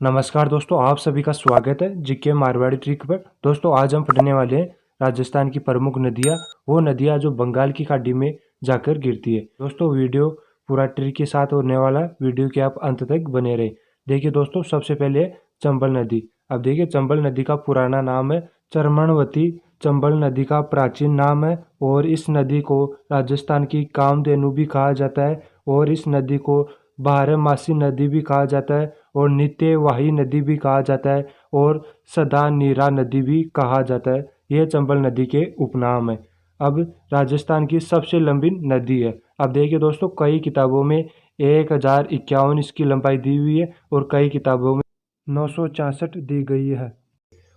नमस्कार दोस्तों, आप सभी का स्वागत है जीके मारवाड़ी ट्रिक पर। दोस्तों आज हम पढ़ने वाले हैं राजस्थान की प्रमुख नदियाँ, वो नदियाँ जो बंगाल की खाड़ी में जाकर गिरती है। दोस्तों वीडियो पूरा ट्रिक के साथ होने वाला है, वीडियो के आप अंत तक बने रहे। देखिए दोस्तों, सबसे पहले है चंबल नदी। अब देखिए चंबल नदी का पुराना नाम है चर्मणवती। चंबल नदी का प्राचीन नाम है और इस नदी को राजस्थान की कामधेनु भी कहा जाता है और इस नदी को बारहमासी नदी भी कहा जाता है और नित्यवाही नदी भी कहा जाता है और सदा नीरा नदी भी कहा जाता है। यह चंबल नदी के उपनाम है। अब राजस्थान की सबसे लंबी नदी है। अब देखिए दोस्तों, कई किताबों में 1051 इसकी लंबाई दी हुई है और कई किताबों में 964 दी गई है।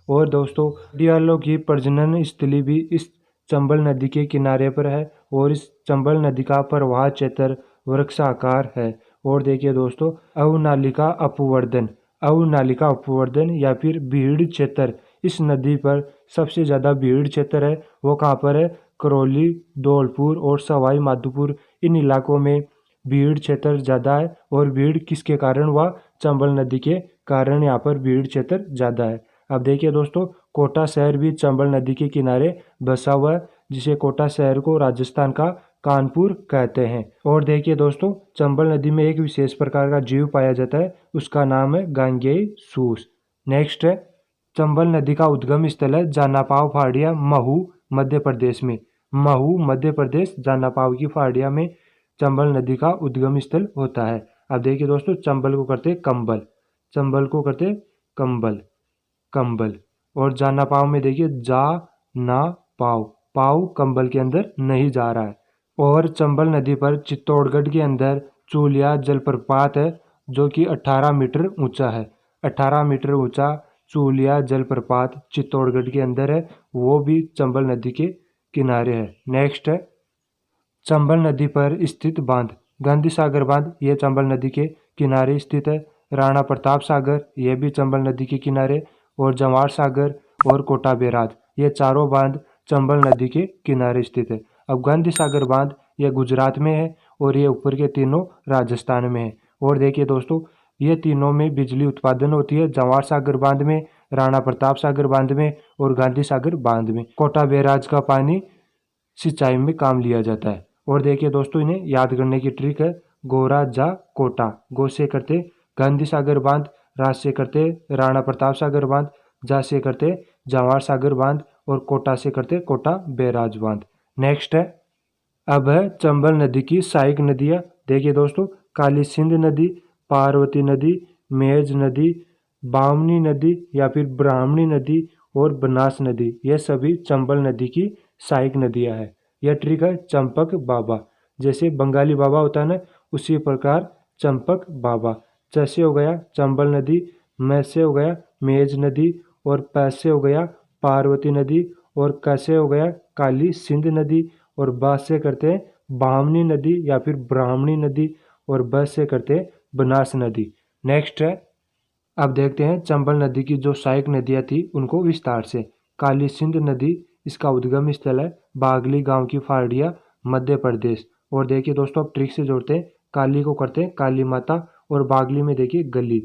और दोस्तों घड़ियालों की प्रजनन स्थली भी इस चंबल नदी के किनारे पर है और इस चंबल नदी का प्रवाह क्षेत्र वृक्षाकार है। और देखिए दोस्तों, अवनालिका अपवर्धन, अवनालिका अपवर्धन या फिर भीड़ क्षेत्र, इस नदी पर सबसे ज़्यादा भीड़ क्षेत्र है। वो कहाँ पर है? करौली, धौलपुर और सवाई माधोपुर, इन इलाकों में भीड़ क्षेत्र ज़्यादा है। और भीड़ किसके कारण? वह चंबल नदी के कारण यहाँ पर भीड़ क्षेत्र ज़्यादा है। अब देखिए दोस्तों, कोटा शहर भी चंबल नदी के किनारे बसा हुआ है, जिसे कोटा शहर को राजस्थान का कानपुर कहते हैं। और देखिए दोस्तों, चंबल नदी में एक विशेष प्रकार का जीव पाया जाता है, उसका नाम है गांगेय सूस। नेक्स्ट है, चंबल नदी का उद्गम स्थल है जानापाव पहाड़िया, महू मध्य प्रदेश में। महू मध्य प्रदेश, जानापाव की पहाड़िया में चंबल नदी का उद्गम स्थल होता है। अब देखिए दोस्तों, चंबल को करते कंबल, चंबल को करते कंबल, कंबल। और जाना पाव में देखिए जा ना पाव, पाव कंबल के अंदर नहीं जा रहा है। और चंबल नदी पर चित्तौड़गढ़ के अंदर चूलिया जलप्रपात है, जो कि 18 मीटर ऊंचा है। 18 मीटर ऊंचा चूलिया जलप्रपात चित्तौड़गढ़ के अंदर है, वो भी चंबल नदी के किनारे है। नेक्स्ट है चंबल नदी पर स्थित बांध, गांधी सागर बांध, ये चंबल नदी के किनारे स्थित है। राणा प्रताप सागर, ये भी चंबल नदी के किनारे। और जवाहर सागर और कोटा बैराज, ये चारों बांध चंबल नदी के किनारे स्थित है। अब गांधी सागर बांध ये गुजरात में है और ये ऊपर के तीनों राजस्थान में है। और देखिए दोस्तों, ये तीनों में बिजली उत्पादन होती है, जवाहर सागर बांध में, राणा प्रताप सागर बांध में और गांधी सागर बांध में। कोटा बैराज का पानी सिंचाई में काम लिया जाता है। और देखिए दोस्तों, इन्हें याद करने की ट्रिक है, गोरा जा कोटा, गो से करते गांधी सागर बांध, राज से करते राणा प्रताप सागर बांध, जा से करते जवाहर सागर बांध और कोटा से करते कोटा बैराज बांध। नेक्स्ट है, अब है चंबल नदी की सहायक नदियाँ। देखिए दोस्तों, काली सिंध नदी, पार्वती नदी, मेज नदी, बामनी नदी या फिर ब्राह्मणी नदी और बनास नदी, ये सभी चंबल नदी की सहायक नदियाँ हैं। यह ट्रिक है चंपक बाबा, जैसे बंगाली बाबा होता है ना, उसी प्रकार चंपक बाबा। जैसे हो गया चंबल नदी, मैं से हो गया मेज नदी और पैसे हो गया पार्वती नदी और कैसे हो गया काली सिंध नदी और बस से करते हैं बामनी नदी या फिर ब्राह्मणी नदी और बस से करते हैं बनास नदी। नेक्स्ट है, अब देखते हैं चंबल नदी की जो सहायक नदियाँ थी उनको विस्तार से। काली सिंध नदी, इसका उद्गम स्थल है बागली गांव की फाड़िया, मध्य प्रदेश। और देखिए दोस्तों, अब ट्रिक से जोड़ते हैं, काली को करते हैं काली माता और बागली में देखिए गली,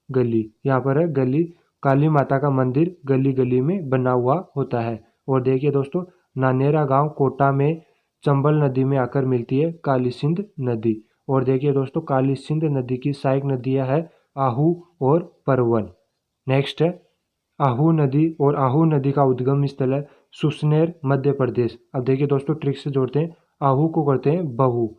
गली यहाँ पर है गली, काली माता का मंदिर गली गली में बना हुआ होता है। और देखिए दोस्तों, नानेरा गांव कोटा में चंबल नदी में आकर मिलती है काली सिंध नदी। और देखिए दोस्तों, काली सिंध नदी की सहायक नदियाँ है आहू और परवन। नेक्स्ट है, आहू नदी, और आहू नदी का उद्गम स्थल है सुसनेर, मध्य प्रदेश। अब देखिए दोस्तों, ट्रिक से जोड़ते हैं, आहू को करते हैं बहू,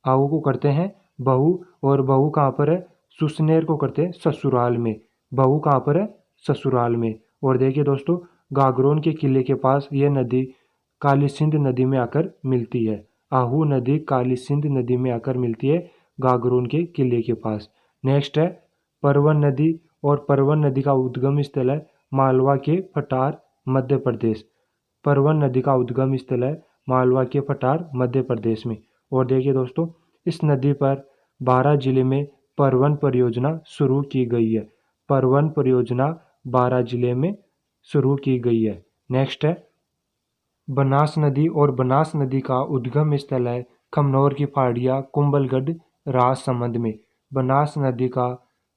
आहू को करते हैं बहू और बहू कहाँ पर है? सुसनेर को करते हैं ससुराल में, बहू कहाँ पर है? ससुराल में। और देखिए दोस्तों, गागरोन के किले के पास ये नदी काली सिंध नदी में आकर मिलती है। आहू नदी काली सिंध नदी में आकर मिलती है गागरोन के किले के पास। नेक्स्ट है परवन नदी, और परवन नदी का उद्गम स्थल है मालवा के फटार, मध्य प्रदेश। परवन नदी का उद्गम स्थल है मालवा के फटार, मध्य प्रदेश में। और देखिए दोस्तों, इस नदी पर 12 जिले में परवन परियोजना शुरू की गई है। परवन परियोजना 12 जिले में शुरू की गई है। नेक्स्ट है बनास नदी, और बनास नदी का उद्गम स्थल है खमनौर की पहाड़ियाँ, कुंभलगढ़, राजसमंद में। बनास नदी का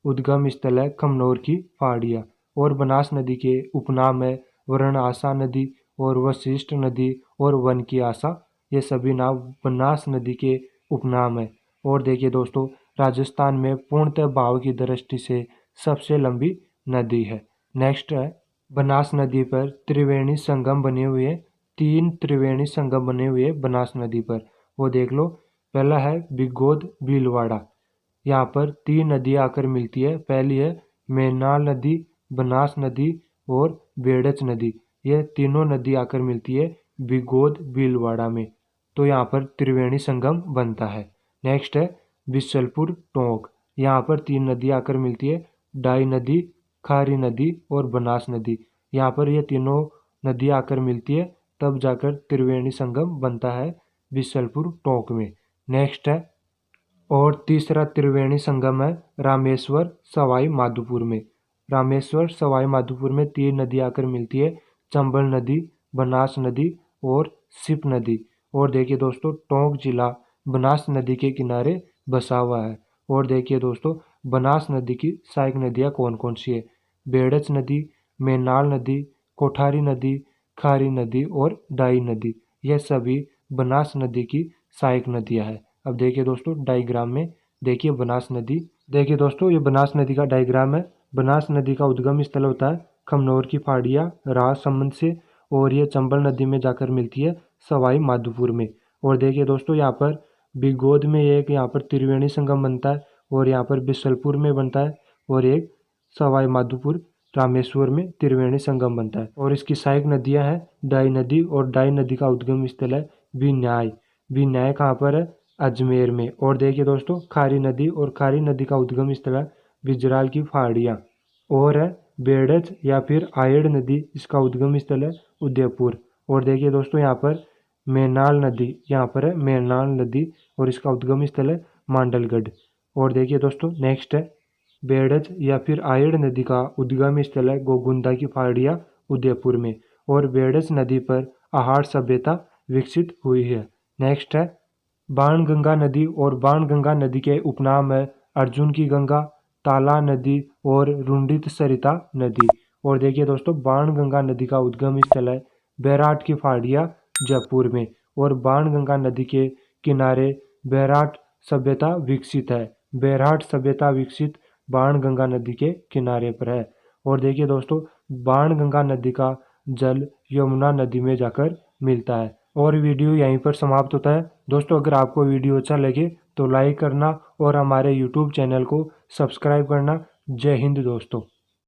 उद्गम स्थल है खमनोर की पहाड़ियाँ। और बनास नदी के उपनाम है वर्ण आशा नदी और वशिष्ठ नदी और वन की आशा, ये सभी नाम बनास नदी के उपनाम है। और देखिए दोस्तों, राजस्थान में पूर्णतः बहाव की दृष्टि से सबसे लंबी नदी है। नेक्स्ट है बनास नदी पर त्रिवेणी संगम बने हुए हैं। 3 त्रिवेणी संगम बने हुए हैं बनास नदी पर, वो देख लो। पहला है बिगोद भीलवाड़ा, यहाँ पर 3 नदियाँ आकर मिलती है। पहली है मेनाल नदी, बनास नदी और बेड़च नदी, ये तीनों नदी आकर मिलती है बिगोद भीलवाड़ा में, तो यहाँ पर त्रिवेणी संगम बनता है। नेक्स्ट है बिशलपुर टोंक, यहाँ पर 3 नदी आकर मिलती है, डाई नदी, खारी नदी और बनास नदी। यहाँ पर ये तीनों नदी आकर मिलती है, तब जाकर त्रिवेणी संगम बनता है बिशलपुर टोंक में। नेक्स्ट है और तीसरा त्रिवेणी संगम है रामेश्वर सवाई माधोपुर में। रामेश्वर सवाई माधोपुर में 3 नदी आकर मिलती है, चंबल नदी, बनास नदी और सिप नदी। और देखिए दोस्तों, टोंक जिला बनास नदी के किनारे बसा हुआ है। और देखिए दोस्तों, बनास नदी की सहायक नदियाँ कौन कौन सी है? बेड़च नदी, मेनाल नदी, कोठारी नदी, खारी नदी और डाई नदी, यह सभी बनास नदी की सहायक नदियाँ हैं। अब देखिए दोस्तों डायग्राम में, देखिए बनास नदी, देखिए दोस्तों ये बनास नदी का डायग्राम है। बनास नदी का उद्गम स्थल होता है खमनोर की पहाड़ियाँ राजसमंद से, और ये चंबल नदी में जाकर मिलती है सवाई माधोपुर में। और देखिए दोस्तों, यहाँ पर बिगोद में एक यहाँ पर त्रिवेणी संगम बनता है, और यहाँ पर बिशलपुर में बनता है, और एक सवाई माधोपुर रामेश्वर में त्रिवेणी संगम बनता है। और इसकी सहायक नदियाँ हैं डाई नदी, और डाई नदी का उद्गम स्थल है विन्याय। विन्याय कहाँ पर है? अजमेर में। और देखिए दोस्तों खारी नदी, और खारी नदी का उद्गम स्थल है बिजराल की पहाड़ियाँ। और है बेड़च या फिर आयड़ नदी, इसका उद्गम स्थल है उदयपुर। और देखिए दोस्तों यहाँ पर मेनाल नदी, यहाँ पर है मेनाल नदी, और इसका उद्गम स्थल है मांडलगढ़। और देखिए दोस्तों नेक्स्ट है बेड़च या फिर आयड़ नदी का उद्गम स्थल है गोगुंदा की पहाड़ियाँ उदयपुर में। और बेड़च नदी पर आहार सभ्यता विकसित हुई है। नेक्स्ट है बाणगंगा नदी, और बाणगंगा नदी के उपनाम है अर्जुन की गंगा, ताला नदी और रुंडित सरिता नदी। और देखिए दोस्तों, बाणगंगा नदी का उद्गम स्थल है बैराट की पहाड़ियाँ जयपुर में। और बाणगंगा नदी के किनारे बैराट सभ्यता विकसित है। बैराट सभ्यता विकसित बाणगंगा नदी के किनारे पर है। और देखिए दोस्तों, बाणगंगा नदी का जल यमुना नदी में जाकर मिलता है। और वीडियो यहीं पर समाप्त होता है। दोस्तों अगर आपको वीडियो अच्छा लगे तो लाइक करना और हमारे यूट्यूब चैनल को सब्सक्राइब करना। जय हिंद दोस्तों।